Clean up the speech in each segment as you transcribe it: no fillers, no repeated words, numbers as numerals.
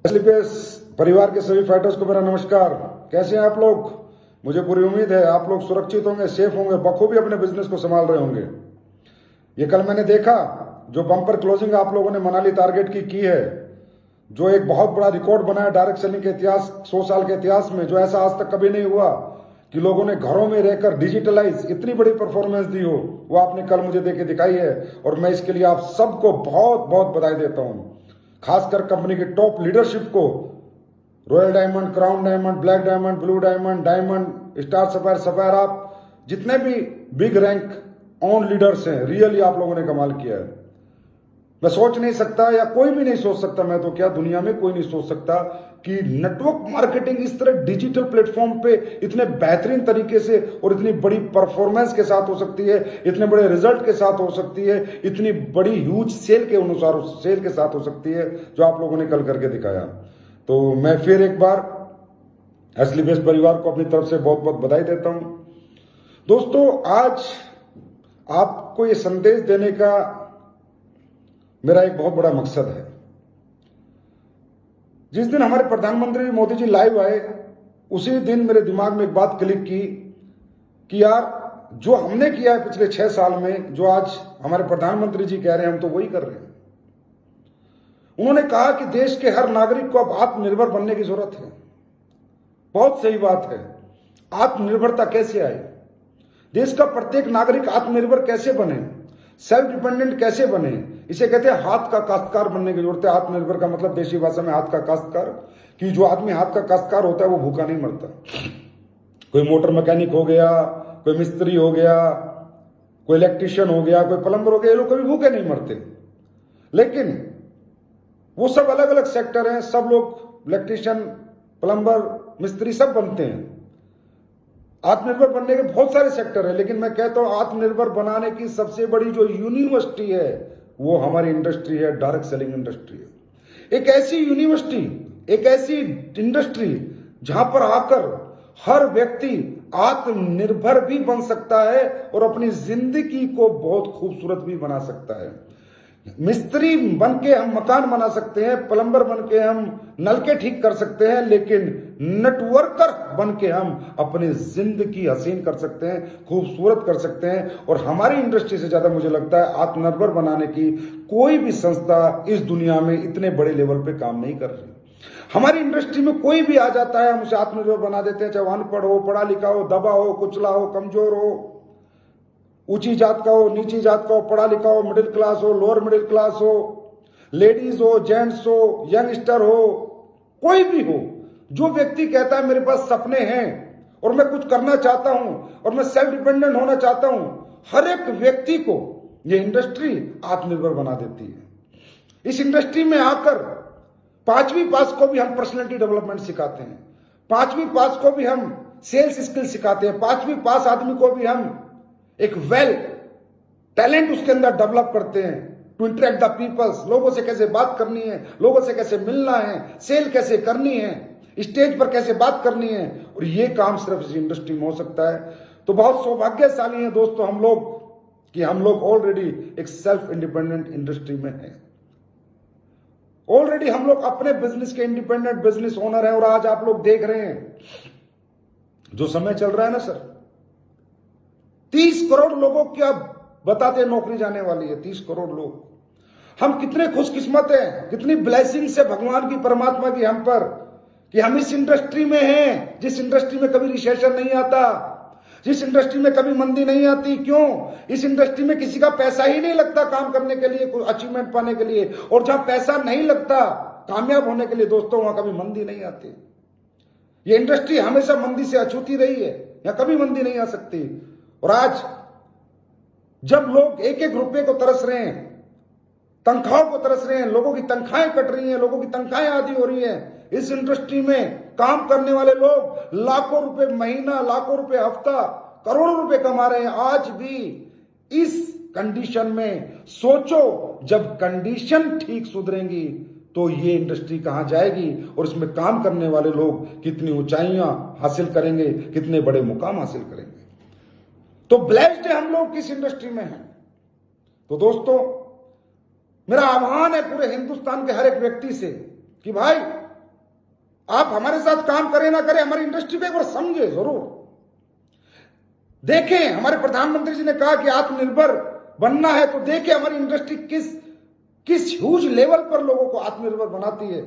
एसलीपीएस परिवार के सभी फाइटर्स को मेरा नमस्कार। कैसे हैं आप लोग? मुझे पूरी उम्मीद है आप लोग सुरक्षित होंगे, सेफ होंगे, बखूबी अपने बिजनेस को संभाल रहे होंगे। ये कल मैंने देखा जो बम्पर क्लोजिंग आप लोगों ने मनाली टारगेट की है, जो एक बहुत बड़ा रिकॉर्ड बना है डायरेक्ट सेलिंग के इतिहास, 100 साल के इतिहास में, जो ऐसा आज तक कभी नहीं हुआ कि लोगों ने घरों में रहकर डिजिटलाइज इतनी बड़ी परफॉर्मेंस दी हो, वो आपने कल मुझे देके दिखाई है। और मैं इसके लिए आप सबको बहुत बहुत बधाई देता हूं, खासकर कंपनी की टॉप लीडरशिप को। Royal diamond, crown diamond, black diamond, blue diamond, diamond, star sapphire, sapphire, आप जितने भी बिग रैंक ऑन लीडर्स हैं, रियली आप लोगों ने कमाल किया है। मैं सोच नहीं सकता, या कोई भी नहीं सोच सकता, मैं तो क्या दुनिया में कोई नहीं सोच सकता कि नेटवर्क मार्केटिंग इस तरह डिजिटल प्लेटफॉर्म पे इतने बेहतरीन तरीके से और इतनी बड़ी परफॉर्मेंस के साथ हो सकती है, इतने बड़े रिजल्ट के साथ हो सकती है, इतनी बड़ी ह्यूज सेल के अनुसार सेल के साथ हो सकती है, जो आप लोगों ने कल करके दिखाया। तो मैं फिर एक बार एसलीपीएस परिवार को अपनी तरफ से बहुत बहुत बधाई देता हूं। दोस्तों, आज आपको ये संदेश देने का मेरा एक बहुत बड़ा मकसद है। जिस दिन हमारे प्रधानमंत्री मोदी जी लाइव आए, उसी दिन मेरे दिमाग में एक बात क्लिक की कि यार, जो हमने किया है पिछले 6 साल में, जो आज हमारे प्रधानमंत्री जी कह रहे हैं, हम तो वही कर रहे हैं। उन्होंने कहा कि देश के हर नागरिक को अब आत्मनिर्भर बनने की जरूरत है। बहुत सही बात है। आत्मनिर्भरता कैसे आए? देश का प्रत्येक नागरिक आत्मनिर्भर कैसे बने, सेल्फ डिपेंडेंट कैसे बने? इसे कहते हैं हाथ का काश्तकार बनने की जरूरत है। आत्मनिर्भर का मतलब देशी भाषा में हाथ का काश्तकार, कि जो आदमी हाथ का काश्तकार होता है वो भूखा नहीं मरता। कोई मोटर मैकेनिक हो गया, कोई मिस्त्री हो गया, कोई इलेक्ट्रिशियन हो गया, कोई प्लम्बर हो गया, ये लोग कभी भूखे नहीं मरते। लेकिन वो सब अलग अलग सेक्टर हैं, सब लोग इलेक्ट्रिशियन, प्लम्बर, मिस्त्री सब बनते हैं। आत्मनिर्भर बनने के बहुत सारे सेक्टर है, लेकिन मैं कहता हूं आत्मनिर्भर बनाने की सबसे बड़ी जो यूनिवर्सिटी है वो हमारी इंडस्ट्री है, डायरेक्ट सेलिंग इंडस्ट्री है। एक ऐसी यूनिवर्सिटी, एक ऐसी इंडस्ट्री जहां पर आकर हर व्यक्ति आत्मनिर्भर भी बन सकता है और अपनी जिंदगी को बहुत खूबसूरत भी बना सकता है। मिस्त्री बन के हम मकान बना सकते हैं, प्लम्बर बन के हम नलके ठीक कर सकते हैं, लेकिन नेटवर्कर बन के हम अपनी जिंदगी हसीन कर सकते हैं, खूबसूरत कर सकते हैं। और हमारी इंडस्ट्री से ज्यादा मुझे लगता है आत्मनिर्भर बनाने की कोई भी संस्था इस दुनिया में इतने बड़े लेवल पे काम नहीं कर रही। हमारी इंडस्ट्री में कोई भी आ जाता है, हम उसे आत्मनिर्भर बना देते हैं, चाहे अनपढ़ हो, पढ़ा लिखा हो, दबा हो, कुचला हो, कमजोर हो, ऊंची जात का हो, नीची जात का हो, पढ़ा लिखा हो, मिडिल क्लास हो, लोअर मिडिल क्लास हो, लेडीज हो, जेंट्स हो, यंगस्टर हो, कोई भी हो, जो व्यक्ति कहता है मेरे पास सपने हैं और मैं कुछ करना चाहता हूं और मैं सेल्फ डिपेंडेंट होना चाहता हूं, हर एक व्यक्ति को यह इंडस्ट्री आत्मनिर्भर बना देती है। इस इंडस्ट्री में आकर 5वीं पास को भी हम पर्सनैलिटी डेवलपमेंट सिखाते हैं, 5वीं पास को भी हम सेल्स स्किल सिखाते हैं, 5वीं पास आदमी को भी हम एक वेल टैलेंट उसके अंदर डेवलप करते हैं टू इंटरेक्ट द पीपल्स। लोगों से कैसे बात करनी है, लोगों से कैसे मिलना है, सेल कैसे करनी है, स्टेज पर कैसे बात करनी है, और ये काम सिर्फ इस इंडस्ट्री में हो सकता है। तो बहुत सौभाग्यशाली हैं दोस्तों हम लोग कि हम लोग ऑलरेडी एक सेल्फ इंडिपेंडेंट इंडस्ट्री में हैं। ऑलरेडी हम लोग अपने बिजनेस के इंडिपेंडेंट बिजनेस ओनर हैं। और आज आप लोग देख रहे हैं जो समय चल रहा है ना सर, 30 करोड़ लोगों की अब बताते हैं नौकरी जाने वाली है, 30 करोड़ लोग। हम कितने खुशकिस्मत हैं, कितनी ब्लेसिंग से भगवान की, परमात्मा की हम पर, कि हम इस इंडस्ट्री में हैं जिस इंडस्ट्री में कभी रिसेशन नहीं आता, जिस इंडस्ट्री में कभी मंदी नहीं आती। क्यों? इस इंडस्ट्री में किसी का पैसा ही नहीं लगता काम करने के लिए, कोई अचीवमेंट पाने के लिए। और जहां पैसा नहीं लगता कामयाब होने के लिए दोस्तों, वहां कभी मंदी नहीं आती। ये इंडस्ट्री हमेशा मंदी से अछूती रही है, या कभी मंदी नहीं आ सकती। और आज जब लोग एक एक रुपए को तरस रहे हैं, तनख्वाहों को तरस रहे हैं, लोगों की तनख्वाहें कट रही हैं, लोगों की तनख्वाहें आधी हो रही हैं, इस इंडस्ट्री में काम करने वाले लोग लाखों रुपए महीना, लाखों रुपए हफ्ता, करोड़ों रुपए कमा रहे हैं। आज भी इस कंडीशन में सोचो, जब कंडीशन ठीक सुधरेंगी तो ये इंडस्ट्री कहां जाएगी और इसमें काम करने वाले लोग कितनी ऊंचाइयां हासिल करेंगे, कितने बड़े मुकाम हासिल करेंगे। तो ब्लेस्ड है हम लोग किस इंडस्ट्री में हैं। तो दोस्तों, मेरा आह्वान है पूरे हिंदुस्तान के हर एक व्यक्ति से कि भाई आप हमारे साथ काम करें ना करें, हमारी इंडस्ट्री को एक बार समझे जरूर। देखें, हमारे प्रधानमंत्री जी ने कहा कि आत्मनिर्भर बनना है, तो देखें हमारी इंडस्ट्री किस ह्यूज लेवल पर लोगों को आत्मनिर्भर बनाती है,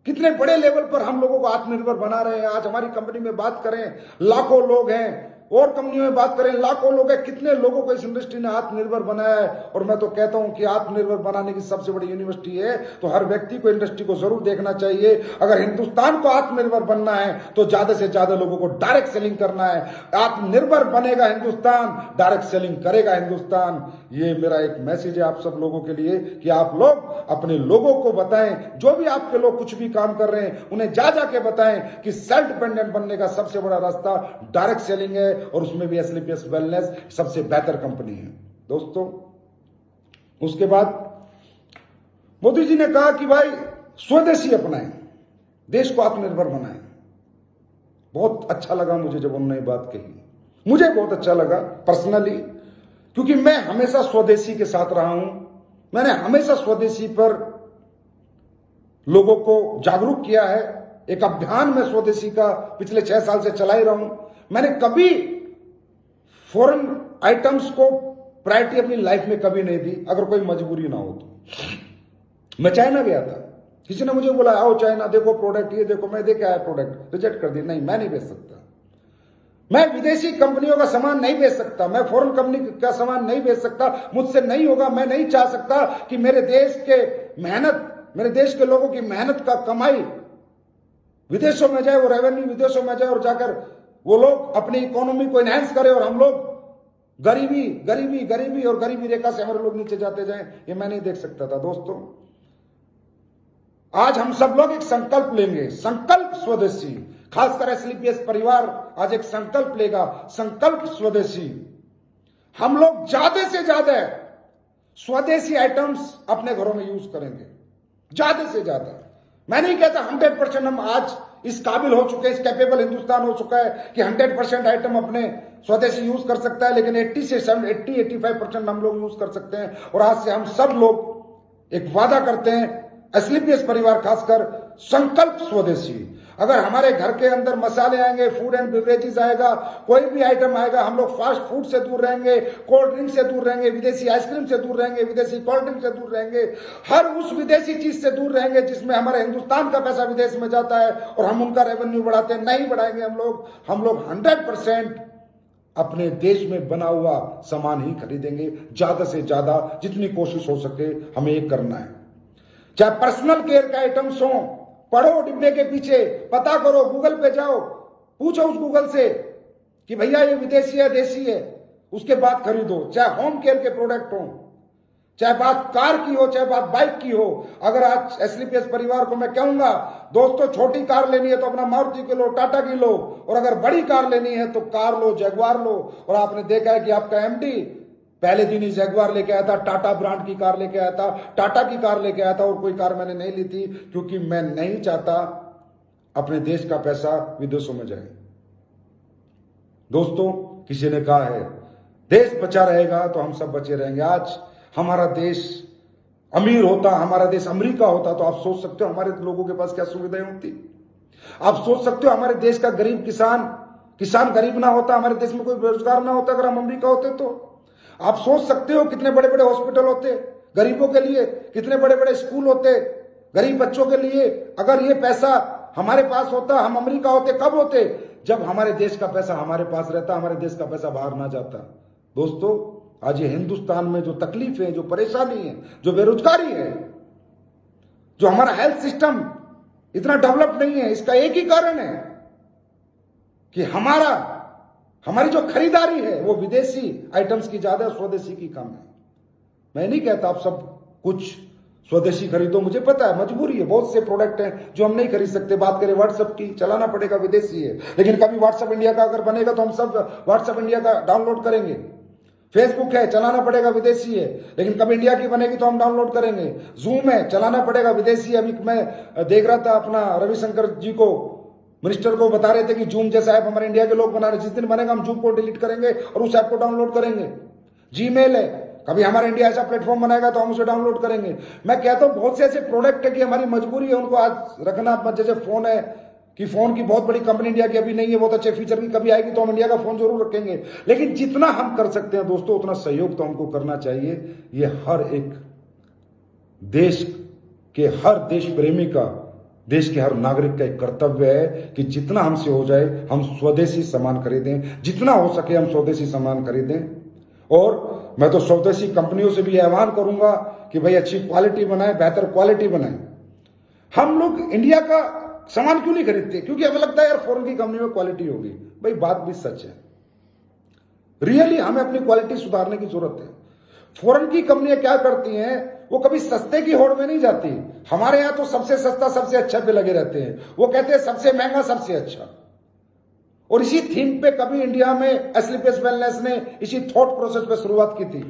कितने बड़े लेवल पर हम लोगों को आत्मनिर्भर बना रहे हैं। आज हमारी कंपनी में बात करें, लाखों लोग हैं, और कंपनियों में बात करें, लाखों लोग हैं, कितने लोगों को इस इंडस्ट्री ने आत्मनिर्भर बनाया है। और मैं तो कहता हूं कि आत्मनिर्भर बनाने की सबसे बड़ी यूनिवर्सिटी है, तो हर व्यक्ति को इंडस्ट्री को जरूर देखना चाहिए। अगर हिंदुस्तान को आत्मनिर्भर बनना है तो ज्यादा से ज्यादा लोगों को डायरेक्ट सेलिंग करना है। आत्मनिर्भर बनेगा हिंदुस्तान, डायरेक्ट सेलिंग करेगा हिंदुस्तान। ये मेरा एक मैसेज है आप सब लोगों के लिए कि आप लोग अपने लोगों को बताएं, जो भी आपके लोग कुछ भी काम कर रहे हैं उन्हें जा के बताएं कि सेल्फ डिपेंडेंट बनने का सबसे बड़ा रास्ता डायरेक्ट सेलिंग है, और उसमें भी एसलीपीएस वेलनेस सबसे बेहतर कंपनी है दोस्तों। उसके बाद मोदी जी ने कहा कि भाई स्वदेशी अपनाएं, देश को आत्मनिर्भर बनाएं। बहुत अच्छा लगा मुझे जब उन्होंने बात कही, मुझे बहुत अच्छा लगा पर्सनली, क्योंकि मैं हमेशा स्वदेशी के साथ रहा हूं। मैंने हमेशा स्वदेशी पर लोगों को जागरूक किया है। एक अभियान में स्वदेशी का पिछले 6 साल से चला ही रहा हूं। मैंने कभी फॉरेन आइटम्स को प्रायोरिटी अपनी लाइफ में कभी नहीं दी, अगर कोई मजबूरी ना हो तो। मैं चाइना गया था, किसी ने मुझे बोला आओ चाइना देखो प्रोडक्ट, ये देखो, मैं देख आया प्रोडक्ट, रिजेक्ट कर दी, नहीं मैं नहीं बेच सकता। मैं विदेशी कंपनियों का सामान नहीं बेच सकता, मैं फॉरेन कंपनी का सामान नहीं बेच सकता, मुझसे नहीं होगा। मैं नहीं चाह सकता कि मेरे देश के मेहनत, मेरे देश के लोगों की मेहनत का कमाई विदेशों में जाए, वो रेवेन्यू विदेशों में जाए और जाकर वो लोग अपनी इकोनॉमी को एनहांस करें और हम लोग गरीबी गरीबी गरीबी और गरीबी रेखा से हमारे लोग नीचे जाते जाएं। ये मैं नहीं देख सकता था दोस्तों। आज हम सब लोग एक संकल्प लेंगे, संकल्प स्वदेशी, खासकर एसलीपीएस परिवार आज एक संकल्प लेगा, संकल्प स्वदेशी। हम लोग ज्यादा से ज्यादा स्वदेशी आइटम्स अपने घरों में यूज करेंगे, ज्यादा से ज्यादा। मैं नहीं कहता 100% हम आज इस काबिल हो चुके हैं, इस कैपेबल हिंदुस्तान हो चुका है कि 100% आइटम अपने स्वदेशी यूज कर सकता है, लेकिन 80-85% हम लोग यूज कर सकते हैं। और आज से हम सब लोग एक वादा करते हैं, एसलीपीएस परिवार खासकर, संकल्प स्वदेशी। अगर हमारे घर के अंदर मसाले आएंगे, फूड एंड बेवरेजेस आएगा, कोई भी आइटम आएगा, हम लोग फास्ट फूड से दूर रहेंगे, कोल्ड ड्रिंक से दूर रहेंगे, विदेशी आइसक्रीम से दूर रहेंगे, विदेशी कोल्ड ड्रिंक से दूर रहेंगे, हर उस विदेशी चीज से दूर रहेंगे जिसमें हमारे हिंदुस्तान का पैसा विदेश में जाता है और हम उनका रेवेन्यू बढ़ाते हैं। नहीं बढ़ाएंगे हम लोग 100% अपने देश में बना हुआ सामान ही खरीदेंगे, ज्यादा से ज्यादा जितनी कोशिश हो सके हमें ये करना है। चाहे पर्सनल केयर के आइटम्स हो, पढ़ो डिब्बे के पीछे, पता करो, गूगल पे जाओ, पूछो उस गूगल से कि भैया ये विदेशी है देशी है, उसके बाद खरीदो। चाहे होम केयर के प्रोडक्ट हो, चाहे बात कार की हो, चाहे बात बाइक की हो। अगर आज एसलीपीएस परिवार को मैं कहूंगा दोस्तों, छोटी कार लेनी है तो अपना मारुति की लो, टाटा की लो, और अगर बड़ी कार लेनी है तो कार लो, जगुआर लो। और आपने देखा है कि आपका एमडी पहले दिन ही जगुआर लेके आया था, टाटा ब्रांड की कार लेके आया था, टाटा की कार लेके आया था, और कोई कार मैंने नहीं ली थी, क्योंकि मैं नहीं चाहता अपने देश का पैसा विदेशों में जाए। दोस्तों, किसी ने कहा है देश बचा रहेगा तो हम सब बचे रहेंगे। आज हमारा देश अमीर होता, हमारा देश अमेरिका होता, तो आप सोच सकते हो हमारे लोगों के पास क्या सुविधाएं होती। आप सोच सकते हो हमारे देश का गरीब किसान गरीब ना होता, हमारे देश में कोई बेरोजगार ना होता अगर हम अमेरिका होते तो। आप सोच सकते हो कितने बड़े बड़े हॉस्पिटल होते गरीबों के लिए, कितने बड़े बड़े स्कूल होते गरीब बच्चों के लिए। अगर ये पैसा हमारे पास होता, हम अमेरिका होते, कब होते? जब हमारे देश का पैसा हमारे पास रहता, हमारे देश का पैसा बाहर ना जाता। दोस्तों, आज ये हिंदुस्तान में जो तकलीफ है, जो परेशानी है, जो बेरोजगारी है, जो हमारा हेल्थ सिस्टम इतना डेवलप नहीं है, इसका एक ही कारण है कि हमारी जो खरीदारी है वो विदेशी आइटम्स की ज्यादा, स्वदेशी की कम है। मैं नहीं कहता आप सब कुछ स्वदेशी खरीदो, मुझे पता है मजबूरी है, बहुत से प्रोडक्ट हैं जो हम नहीं खरीद सकते। बात करें व्हाट्सएप की, चलाना पड़ेगा, विदेशी है, लेकिन कभी व्हाट्सएप इंडिया का अगर बनेगा तो हम सब व्हाट्सएप इंडिया का डाउनलोड करेंगे। फेसबुक है, चलाना पड़ेगा, विदेशी है, लेकिन कभी इंडिया की बनेगी तो हम डाउनलोड करेंगे। जूम है, चलाना पड़ेगा, विदेशी है। अभी मैं देख रहा था अपना रविशंकर जी को, मिनिस्टर को बता रहे थे कि जूम जैसा ऐप हमारे इंडिया के लोग बना रहे, जिस दिन बनेगा हम जूम को डिलीट करेंगे और उस ऐप को डाउनलोड करेंगे। जीमेल है, कभी हमारा इंडिया ऐसा प्लेटफॉर्म बनाएगा तो हम उसे डाउनलोड करेंगे। मैं कहता हूं बहुत से ऐसे प्रोडक्ट है कि हमारी मजबूरी है उनको आज रखना। जैसे फोन है कि फोन की बहुत बड़ी कंपनी इंडिया की अभी नहीं है, बहुत अच्छे फीचर की, कभी आएगी तो हम इंडिया का फोन जरूर रखेंगे। लेकिन जितना हम कर सकते हैं दोस्तों उतना सहयोग तो हमको करना चाहिए। ये हर एक देश के हर देश प्रेमी का, देश के हर नागरिक का एक कर्तव्य है कि जितना हमसे हो जाए हम स्वदेशी सामान खरीदें, जितना हो सके हम स्वदेशी सामान खरीदें। और मैं तो स्वदेशी कंपनियों से भी आह्वान करूंगा कि भाई अच्छी क्वालिटी बनाए, बेहतर क्वालिटी बनाए। हम लोग इंडिया का सामान क्यों नहीं खरीदते? क्योंकि हमें लगता है यार फॉरेन की कंपनी में क्वालिटी होगी। भाई बात भी सच है, रियली हमें अपनी क्वालिटी सुधारने की जरूरत है। फॉरेन की कंपनियां क्या करती हैं, वो कभी सस्ते की होड़ में नहीं जाती। हमारे यहां तो सबसे सस्ता सबसे अच्छा पे लगे रहते हैं, वो कहते हैं सबसे महंगा सबसे अच्छा। और इसी थीम पे कभी इंडिया में एस्क्लेपियस वेलनेस ने इसी थॉट प्रोसेस पे शुरुआत की थी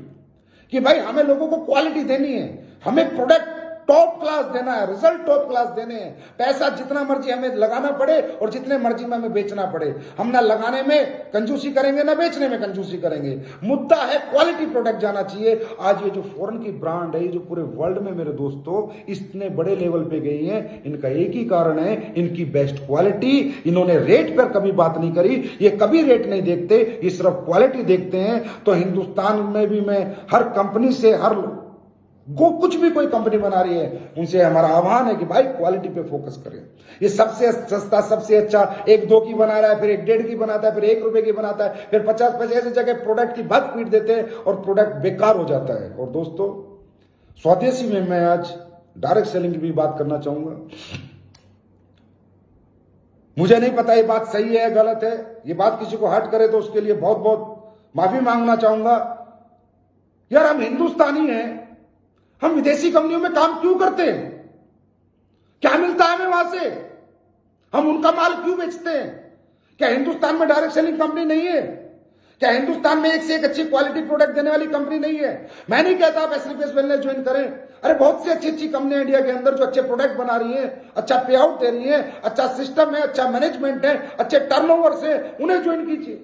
कि भाई हमें लोगों को क्वालिटी देनी है, हमें प्रोडक्ट टॉप क्लास देना है, रिजल्ट टॉप क्लास देने हैं। पैसा जितना मर्जी हमें लगाना पड़े और जितने मर्जी में हमें बेचना पड़े, हम ना लगाने में कंजूसी करेंगे ना बेचने में कंजूसी करेंगे। मुद्दा है क्वालिटी प्रोडक्ट जाना चाहिए। आज ये जो फॉरेन की ब्रांड है, ये जो पूरे वर्ल्ड में मेरे दोस्तों इतने बड़े लेवल पे गई है, इनका एक ही कारण है, इनकी बेस्ट क्वालिटी। इन्होंने रेट पर कभी बात नहीं करी, ये कभी रेट नहीं देखते, ये सिर्फ क्वालिटी देखते हैं। तो हिंदुस्तान में भी मैं हर कंपनी से, हर कुछ भी कोई कंपनी बना रही है उनसे हमारा आह्वान है कि भाई क्वालिटी पे फोकस करें। ये सबसे सस्ता सबसे अच्छा 1-2 की बना रहा है, फिर 1-1.5 की बनाता है, फिर 1 रुपए की बनाता है, फिर 50 पैसे ऐसी जगह प्रोडक्ट की भग पीट देते हैं और प्रोडक्ट बेकार हो जाता है। और दोस्तों स्वदेशी में मैं आज डायरेक्ट सेलिंग की भी बात करना चाहूंगा। मुझे नहीं पता ये बात सही है गलत है, ये बात किसी को हर्ट करे तो उसके लिए बहुत बहुत माफी मांगना चाहूंगा। यार हम हिंदुस्तानी हैं, हम विदेशी कंपनियों में काम क्यों करते हैं? क्या मिलता है हमें वहां से? हम उनका माल क्यों बेचते हैं? क्या हिंदुस्तान में डायरेक्ट सेलिंग कंपनी नहीं है? क्या हिंदुस्तान में एक से एक अच्छी क्वालिटी प्रोडक्ट देने वाली कंपनी नहीं है? मैं नहीं कहता आप एस्क्लेपियस वेलनेस ज्वाइन करें। अरे बहुत सी अच्छी अच्छी कंपनियां इंडिया के अंदर जो अच्छे प्रोडक्ट बना रही हैं, अच्छा पे आउट दे रही हैं, अच्छा सिस्टम है, अच्छा मैनेजमेंट है, अच्छे टर्नओवर से, उन्हें ज्वाइन कीजिए।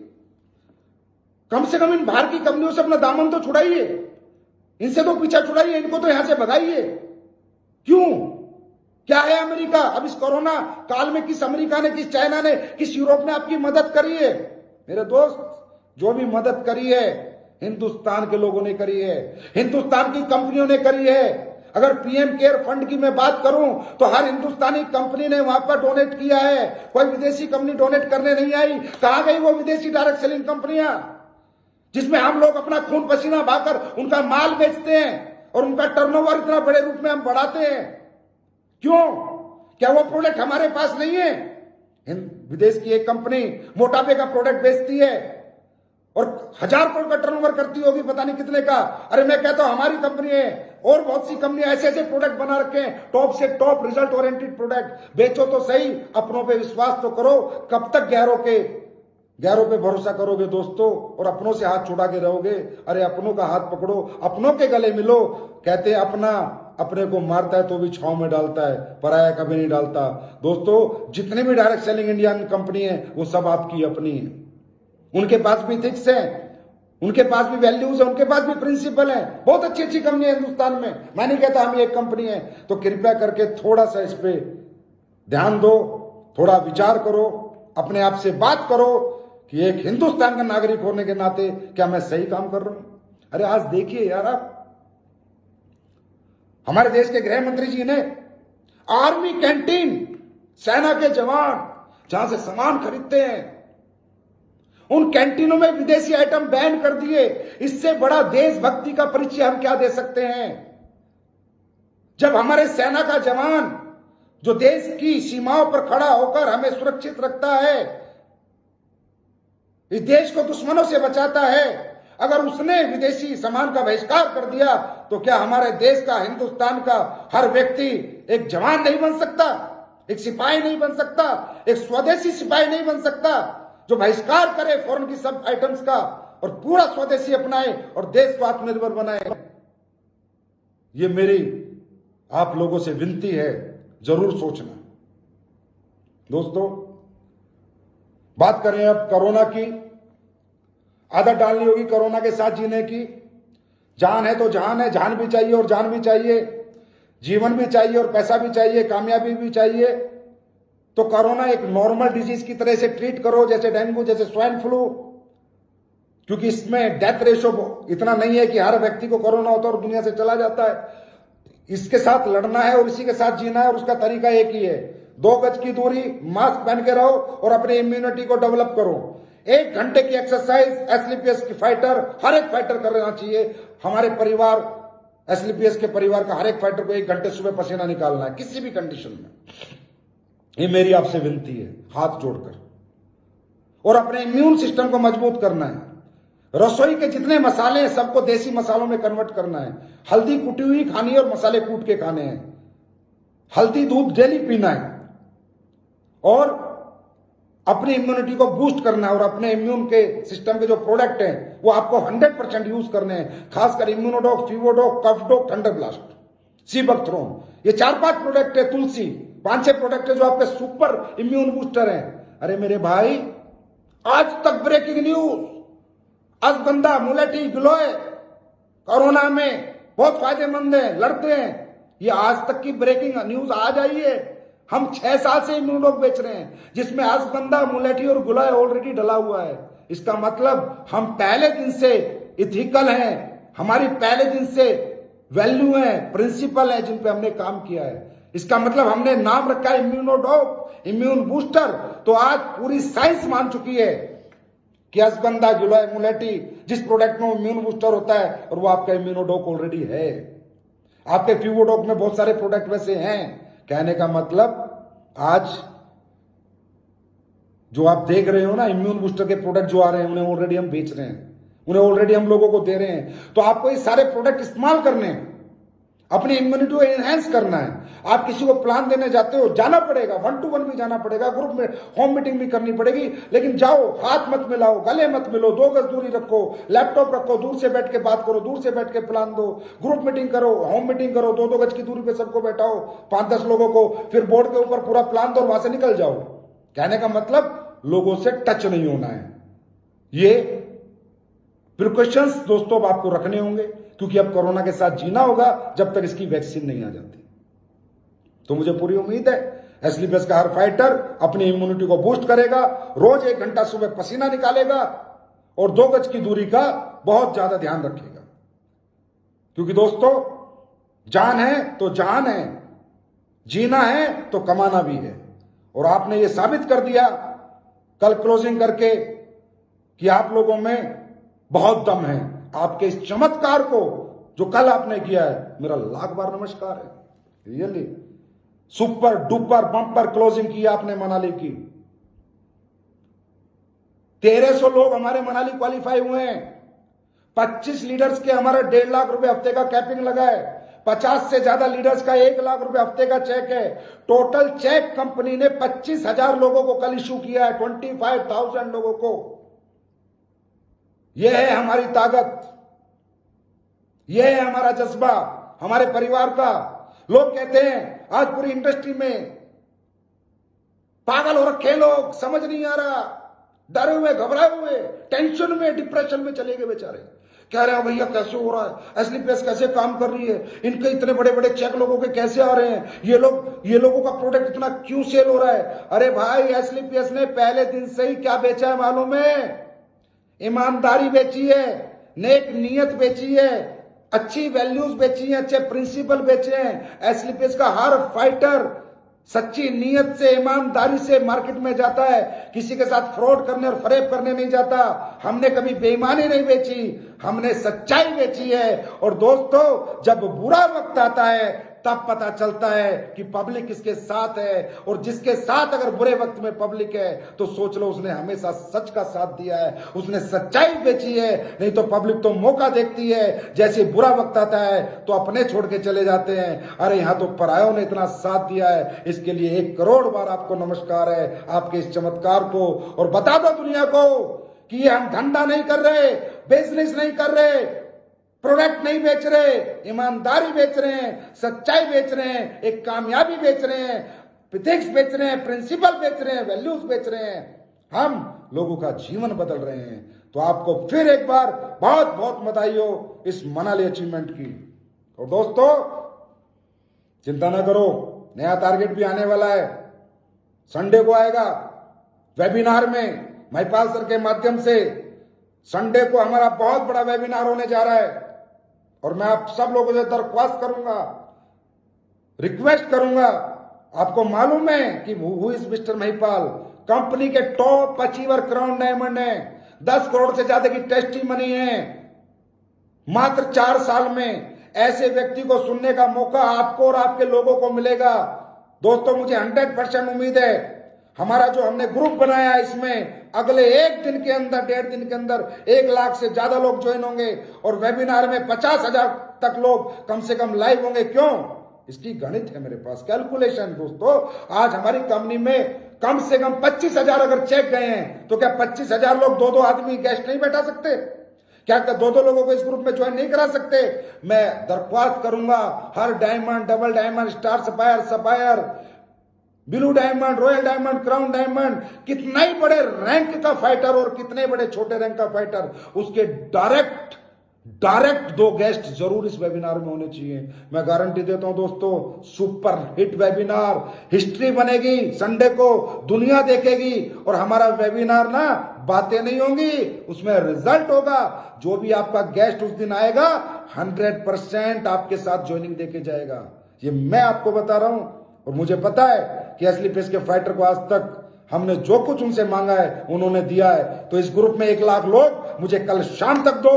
कम से कम इन बाहर की कंपनियों से अपना दामन तो छुड़ाइए, इनसे तो पीछा छुड़ाइए, इनको तो यहां से भगाइए। क्यों? क्या है अमेरिका? अब इस कोरोना काल में किस अमेरिका ने, किस चाइना ने, किस यूरोप ने आपकी मदद करी है? मेरे दोस्त, जो भी मदद करी है हिंदुस्तान के लोगों ने करी है, हिंदुस्तान की कंपनियों ने करी है। अगर पीएम केयर फंड की मैं बात करूं तो हर हिंदुस्तानी कंपनी ने वहां पर डोनेट किया है, कोई विदेशी कंपनी डोनेट करने नहीं आई। कहां गई वो विदेशी डायरेक्ट सेलिंग कंपनियां जिसमें हम लोग अपना खून पसीना बहाकर उनका माल बेचते हैं और उनका टर्नओवर इतना बड़े रूप में हम बढ़ाते हैं? क्यों? क्या वो प्रोडक्ट हमारे पास नहीं है? विदेश की एक कंपनी मोटापे का प्रोडक्ट बेचती है और 1000 करोड़ का टर्नओवर करती होगी, पता नहीं कितने का। अरे मैं कहता हूं हमारी कंपनी है और बहुत सी कंपनियां ऐसे ऐसे प्रोडक्ट बना रखे हैं, टॉप से टॉप रिजल्ट ओरिएंटेड प्रोडक्ट। बेचो तो सही, अपनों पे विश्वास तो करो। कब तक गैरों पे भरोसा करोगे दोस्तों और अपनों से हाथ छुड़ा के रहोगे? अरे अपनों का हाथ पकड़ो, अपनों के गले मिलो। कहते हैं अपना अपने को मारता है तो भी छांव में डालता है, पराया कभी नहीं डालता। दोस्तों जितनी भी डायरेक्ट सेलिंग इंडियन कंपनी है वो सब आपकी अपनी है। उनके पास भी इथिक्स है, उनके पास भी वैल्यूज है, उनके पास भी प्रिंसिपल है। बहुत अच्छी अच्छी कंपनी है हिंदुस्तान में। मैं नहीं कहता हम एक कंपनी है। तो कृपया करके थोड़ा सा इस पे ध्यान दो, थोड़ा विचार करो, अपने आप से बात करो कि एक हिंदुस्तान का नागरिक होने के नाते क्या मैं सही काम कर रहा हूं? अरे आज देखिए यार, आप हमारे देश के गृह मंत्री जी ने आर्मी कैंटीन, सेना के जवान जहां से सामान खरीदते हैं, उन कैंटीनों में विदेशी आइटम बैन कर दिए। इससे बड़ा देशभक्ति का परिचय हम क्या दे सकते हैं? जब हमारे सेना का जवान जो देश की सीमाओं पर खड़ा होकर हमें सुरक्षित रखता है, इस देश को दुश्मनों से बचाता है, अगर उसने विदेशी सामान का बहिष्कार कर दिया तो क्या हमारे देश का, हिंदुस्तान का हर व्यक्ति एक जवान नहीं बन सकता? एक सिपाही नहीं बन सकता? एक स्वदेशी सिपाही नहीं बन सकता जो बहिष्कार करे फॉरेन की सब आइटम्स का और पूरा स्वदेशी अपनाए और देश को आत्मनिर्भर बनाए? ये मेरी आप लोगों से विनती है, जरूर सोचना। दोस्तों बात करें अब कोरोना की। आदत डालनी होगी कोरोना के साथ जीने की। जान है तो जान है, जान भी चाहिए और जान भी चाहिए, जीवन भी चाहिए और पैसा भी चाहिए, कामयाबी भी चाहिए। तो कोरोना एक नॉर्मल डिजीज की तरह से ट्रीट करो, जैसे डेंगू, जैसे स्वाइन फ्लू, क्योंकि इसमें डेथ रेशो इतना नहीं है कि हर व्यक्ति को कोरोना होता है और दुनिया से चला जाता है। इसके साथ लड़ना है और इसी के साथ जीना है, और उसका तरीका एक ही है, 2 गज की दूरी, मास्क पहन के रहो और अपनी इम्यूनिटी को डेवलप करो। 1 घंटे की एक्सरसाइज एसलीपीएस की फाइटर, हर एक फाइटर करना चाहिए। हमारे परिवार, एसलीपीएस के परिवार का हर एक फाइटर को 1 घंटे सुबह पसीना निकालना है, किसी भी कंडीशन में। ये मेरी आपसे विनती है, हाथ जोड़कर। और अपने इम्यून सिस्टम को मजबूत करना है। रसोई के जितने मसाले हैं सबको देसी मसालों में कन्वर्ट करना है। हल्दी कुटी हुई खानी है और मसाले कूट के खाने हैं। हल्दी दूध डेली पीना है और अपनी इम्यूनिटी को बूस्ट करना है। और अपने इम्यून के सिस्टम के जो प्रोडक्ट हैं वो आपको 100% यूज करने हैं, खासकर इम्यूनोडॉक, फीवोडॉक, कफडॉक, थंडर ब्लास्ट, सीबकथ्रोन, ये 4-5 प्रोडक्ट है, तुलसी, 5-6 प्रोडक्ट है जो आपके सुपर इम्यून बूस्टर हैं। अरे मेरे भाई, आज तक ब्रेकिंग न्यूज, अश्वगंधा, मुलेठी, गिलोय कोरोना में बहुत फायदेमंद है, लड़ते हैं। ये आज तक की ब्रेकिंग न्यूज आज आई है। हम 6 साल से इम्यूनोडॉक बेच रहे हैं, जिसमें अश्वगंधा, मुलेठी और गिलोय ऑलरेडी डला हुआ है। इसका मतलब हम पहले दिन से इथिकल हैं, हमारी पहले दिन से वैल्यू है, प्रिंसिपल है, जिन पे हमने काम किया है। इसका मतलब हमने नाम रखा है इम्यूनोडॉक, इम्यून बूस्टर। तो आज पूरी साइंस मान चुकी है कि अश्वगंधा, गिलोय, मुलेठी, जिस प्रोडक्ट में इम्यून बूस्टर होता है, और वो आपका इम्यूनोडॉक ऑलरेडी है। आपके फ्यूवोडॉक में बहुत सारे प्रोडक्ट वैसे हैं। कहने का मतलब आज जो आप देख रहे हो ना, इम्यून बूस्टर के प्रोडक्ट जो आ रहे हैं, उन्हें ऑलरेडी हम बेच रहे हैं, उन्हें ऑलरेडी हम लोगों को दे रहे हैं। तो आपको ये सारे प्रोडक्ट इस्तेमाल करने हैं, अपनी इम्यूनिटी को एनहेंस करना है। आप किसी को प्लान देने जाते हो, जाना पड़ेगा, 1 to 1 भी जाना पड़ेगा, ग्रुप में होम मीटिंग भी करनी पड़ेगी, लेकिन जाओ, हाथ मत मिलाओ, गले मत मिलो, 2 गज दूरी रखो, लैपटॉप रखो, दूर से बैठ के बात करो, दूर से बैठ के प्लान दो, ग्रुप मीटिंग करो, होम मीटिंग करो, 2-2 गज की दूरी पे सबको बैठाओ, 5-10 लोगों को, फिर बोर्ड के ऊपर पूरा प्लान दो और वहां से निकल जाओ। कहने का मतलब लोगों से टच नहीं होना है। ये प्रिकॉशंस दोस्तों अब आपको रखने होंगे, क्योंकि अब कोरोना के साथ जीना होगा जब तक इसकी वैक्सीन नहीं आ जाती। तो मुझे पूरी उम्मीद है एसलीपीएस का हर फाइटर अपनी इम्यूनिटी को बूस्ट करेगा, रोज 1 घंटा सुबह पसीना निकालेगा और 2 गज की दूरी का बहुत ज्यादा ध्यान रखेगा। क्योंकि दोस्तों, जान है तो जान है, जीना है तो कमाना भी है। और आपने ये साबित कर दिया कल क्लोजिंग करके कि आप लोगों में बहुत दम है। आपके इस चमत्कार को जो कल आपने किया है, मेरा लाख बार नमस्कार है। Really super duper bumper closing की आपने मनाली की। 1300 लोग हमारे मनाली क्वालिफाई हुए हैं। 25 लीडर्स के हमारा 1.5 लाख रुपए हफ्ते का कैपिंग लगा है। 50 से ज्यादा लीडर्स का 1 लाख रुपए हफ्ते का चेक है। टोटल चेक कंपनी ने 25,000 लोगों को कल इशू किया है, 25,000 लोगों को। यह है हमारी ताकत, यह है हमारा जज्बा, हमारे परिवार का। लोग कहते हैं आज पूरी इंडस्ट्री में पागल हो रखे लोग, समझ नहीं आ रहा, डरे हुए, घबराए हुए, टेंशन में, डिप्रेशन में चले गए बेचारे। कह रहे हैं भैया कैसे हो रहा है, एसलीपीएस कैसे काम कर रही है, इनके इतने बड़े बड़े चेक लोगों के कैसे आ रहे हैं, ये लोगों का प्रोडक्ट इतना क्यों सेल हो रहा है। अरे भाई, एसलीपीएस ने पहले दिन से ही क्या बेचा है मालूम है? ईमानदारी बेची है, नेक नीयत बेची है, अच्छी वैल्यूज बेची हैं, अच्छे प्रिंसिपल बेचे हैं। एसलीपीएस का हर फाइटर सच्ची नीयत से, ईमानदारी से मार्केट में जाता है, किसी के साथ फ्रॉड करने और फरेब करने नहीं जाता। हमने कभी बेईमानी नहीं बेची, हमने सच्चाई बेची है। और दोस्तों, जब बुरा वक्त आता है तब पता चलता है कि पब्लिक किसके साथ है, और जिसके साथ अगर बुरे वक्त में पब्लिक है तो सोच लो उसने हमेशा सच का साथ दिया है, उसने सच्चाई बेची है। नहीं तो पब्लिक तो मौका देखती है, जैसे बुरा वक्त आता है तो अपने छोड़ के चले जाते हैं। अरे यहां तो परायों ने इतना साथ दिया है, इसके लिए 1 करोड़ बार आपको नमस्कार है, आपके इस चमत्कार को। और बता दो दुनिया को कि ये हम धंधा नहीं कर रहे, बिजनेस नहीं कर रहे, प्रोडक्ट नहीं बेच रहे, ईमानदारी बेच रहे हैं, सच्चाई बेच रहे हैं, एक कामयाबी बेच रहे हैं, एथिक्स बेच रहे हैं, प्रिंसिपल बेच रहे हैं, वैल्यूज बेच रहे हैं। हम लोगों का जीवन बदल रहे हैं। तो आपको फिर एक बार बहुत बहुत बधाई हो इस मनाली अचीवमेंट की। और दोस्तों चिंता ना करो, नया टारगेट भी आने वाला है, संडे को आएगा वेबिनार में महिपाल सर के माध्यम से। संडे को हमारा बहुत बड़ा वेबिनार होने जा रहा है और मैं आप सब लोगों से दरख्वास्त करूंगा, रिक्वेस्ट करूंगा। आपको मालूम है कि who is mister Mahipal, company के टॉप अचीवर क्राउन डायमंड है, 10 करोड़ से ज्यादा की टेस्टी मनी है। मात्र 4 साल में ऐसे व्यक्ति को सुनने का मौका आपको और आपके लोगों को मिलेगा। दोस्तों मुझे 100% उम्मीद है, हमारा जो हमने ग्रुप बनाया इसमें अगले 1 दिन के अंदर, 1.5 दिन के अंदर 1 लाख से ज्यादा लोग ज्वाइन होंगे और वेबिनार में 50,000 तक लोग कम से कम लाइव होंगे। क्यों? इसकी गणित है मेरे पास, कैलकुलेशन। दोस्तों आज हमारी कंपनी में कम से कम 25,000 अगर चेक गए हैं तो क्या 25,000 लोग 2-2 आदमी गेस्ट नहीं बैठा सकते? क्या 2-2 लोगों को इस ग्रुप में ज्वाइन नहीं करा सकते? मैं दरख्वास्त करूंगा हर diamond, double diamond, star sapphire, sapphire, blue diamond, royal diamond, crown diamond, कितना ही बड़े रैंक का फाइटर और कितने बड़े छोटे रैंक का फाइटर, उसके डायरेक्ट 2 गेस्ट जरूर इस वेबिनार में होने चाहिए। मैं गारंटी देता हूं दोस्तों, सुपर हिट वेबिनार, हिस्ट्री बनेगी। संडे को दुनिया देखेगी और हमारा वेबिनार ना बातें नहीं होंगी, उसमें रिजल्ट होगा। जो भी आपका गेस्ट उस दिन आएगा 100% आपके साथ ज्वाइनिंग देके जाएगा, ये मैं आपको बता रहा हूं। और मुझे पता है कि असली पेस के फाइटर को आज तक हमने जो कुछ उनसे मांगा है उन्होंने दिया है। तो इस ग्रुप में 1 लाख लोग मुझे कल शाम तक दो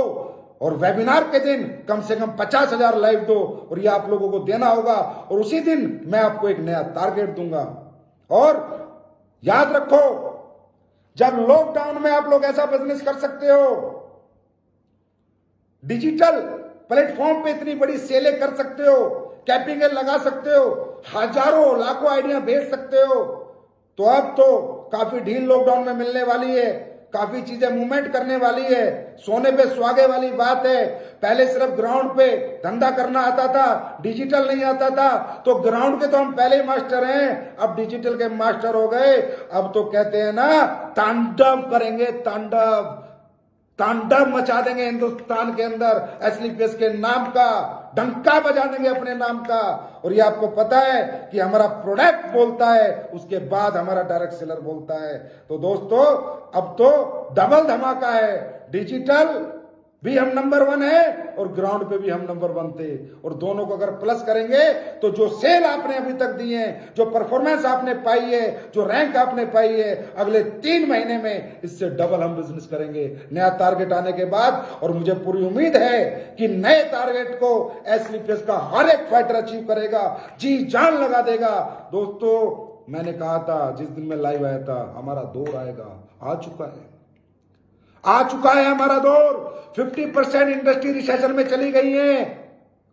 और वेबिनार के दिन कम से कम 50,000 लाइव दो और ये आप लोगों को देना होगा। और उसी दिन मैं आपको एक नया टारगेट दूंगा। और याद रखो, जब लॉकडाउन में आप लोग ऐसा बिजनेस कर सकते हो, डिजिटल प्लेटफॉर्म पे इतनी बड़ी सेलें कर सकते हो, कैपिंग लगा सकते हो, हजारों लाखों आइडिया भेज सकते हो, तो अब तो काफी ढील लॉकडाउन में मिलने वाली है, काफी चीजें मूवमेंट करने वाली है। सोने पे सुहागे वाली बात है। पहले सिर्फ ग्राउंड पे धंधा करना आता था, डिजिटल नहीं आता था, तो ग्राउंड के तो हम पहले ही मास्टर हैं, अब डिजिटल के मास्टर हो गए। अब तो कहते हैं ना, तांडव करेंगे, तांडव मचा देंगे हिंदुस्तान के अंदर, असली पेस के नाम का डंका बजा देंगे अपने नाम का। और ये आपको पता है कि हमारा प्रोडक्ट बोलता है, उसके बाद हमारा डायरेक्ट सेलर बोलता है। तो दोस्तों अब तो डबल धमाका है, डिजिटल भी हम नंबर 1 है और ग्राउंड पे भी हम नंबर 1 थे। और दोनों को अगर प्लस करेंगे तो जो सेल आपने अभी तक दी है, जो परफॉर्मेंस आपने पाई है, जो रैंक आपने पाई है, अगले 3 महीने में इससे डबल हम बिजनेस करेंगे नया टारगेट आने के बाद। और मुझे पूरी उम्मीद है कि नए टारगेट को एसली पेस का हर एक फाइटर अचीव करेगा, जी जान लगा देगा। दोस्तों मैंने कहा था जिस दिन मैं लाइव आया था, हमारा दौर आएगा, आ चुका है हमारा दौर। 50% इंडस्ट्री रिसेशन में चली गई है,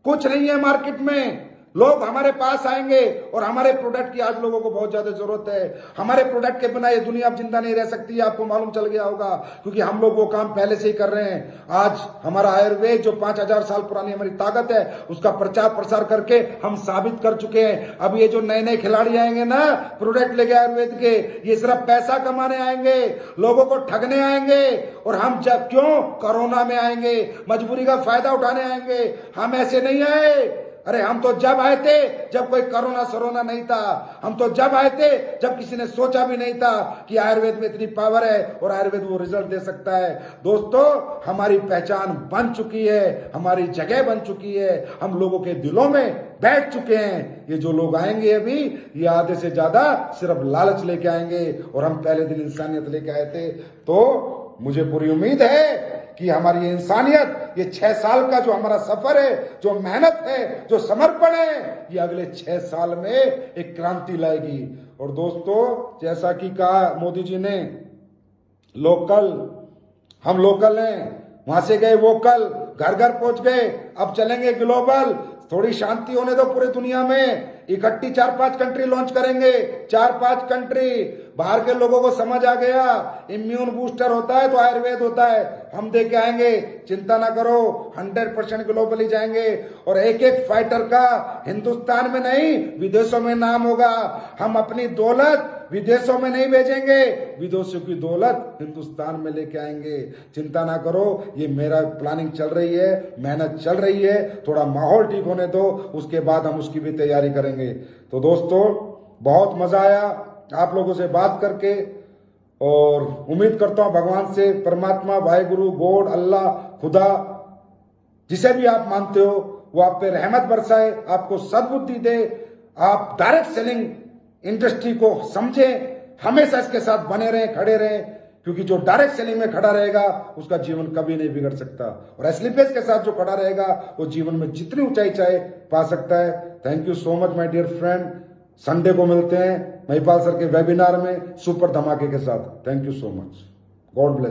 कुछ नहीं है मार्केट में। लोग हमारे पास आएंगे और हमारे प्रोडक्ट की आज लोगों को बहुत ज्यादा जरूरत है। हमारे प्रोडक्ट के बिना ये दुनिया अब जिंदा नहीं रह सकती, आपको मालूम चल गया होगा, क्योंकि हम लोग वो काम पहले से ही कर रहे हैं। आज हमारा आयुर्वेद जो 5,000 साल पुरानी हमारी ताकत है, उसका प्रचार प्रसार करके हम साबित कर चुके हैं। अब ये जो नए नए खिलाड़ी आएंगे ना प्रोडक्ट लेके आयुर्वेद के, ये सिर्फ पैसा कमाने आएंगे, लोगों को ठगने आएंगे। और हम जब क्यों कोरोना में आएंगे, मजबूरी का फायदा उठाने आएंगे, हम ऐसे नहीं आए। अरे हम तो जब आए थे जब कोई कोरोना सरोना नहीं था, हम तो जब आए थे जब किसी ने सोचा भी नहीं था कि आयुर्वेद में इतनी पावर है और आयुर्वेद वो रिजल्ट दे सकता है। दोस्तों हमारी पहचान बन चुकी है, हमारी जगह बन चुकी है, हम लोगों के दिलों में बैठ चुके हैं। ये जो लोग आएंगे अभी, ये आधे से ज्यादा सिर्फ लालच लेके आएंगे और हम पहले दिन इंसानियत लेके आए थे। तो मुझे पूरी उम्मीद है कि हमारी इंसानियत, ये 6 साल का जो हमारा सफर है, जो मेहनत है, जो समर्पण है, ये अगले 6 साल में एक क्रांति लाएगी। और दोस्तों जैसा कि कहा मोदी जी ने, लोकल, हम लोकल हैं, वहां से गए वोकल, घर घर पहुंच गए, अब चलेंगे ग्लोबल। थोड़ी शांति होने दो पूरी दुनिया में, इकट्ठी 4-5 कंट्री लॉन्च करेंगे, 4-5 कंट्री। बाहर के लोगों को समझ आ गया इम्यून बूस्टर होता है तो आयुर्वेद होता है, हम दे के आएंगे, चिंता ना करो, 100% ग्लोबली जाएंगे। और एक एक फाइटर का हिंदुस्तान में नहीं विदेशों में नाम होगा। हम अपनी दौलत विदेशों में नहीं भेजेंगे, विदेशों की दौलत हिंदुस्तान में लेके आएंगे। चिंता ना करो, ये मेरा प्लानिंग चल रही है, मेहनत चल रही है, थोड़ा माहौल ठीक होने दो, उसके बाद हम उसकी भी तैयारी करेंगे। तो दोस्तों, बहुत मजा आया आप लोगों से बात करके, और उम्मीद करता हूं भगवान से, परमात्मा, वाहेगुरु, गॉड, अल्लाह, खुदा, जिसे भी आप मानते हो, वो आप पे रहमत बरसाए, आपको सद्बुद्धि दे, आप डायरेक्ट सेलिंग इंडस्ट्री को समझें, हमेशा इसके साथ बने रहें, खड़े रहें, क्योंकि जो डायरेक्ट सेलिंग में खड़ा रहेगा उसका जीवन कभी नहीं बिगड़ सकता, और एस्लीपेस के साथ जो खड़ा रहेगा वो जीवन में जितनी ऊंचाई चाहे पा सकता है। Thank you so much my dear friend. Sunday को मिलते हैं महिपाल सर के वेबिनार में सुपर धमाके के साथ। Thank you so much. God bless.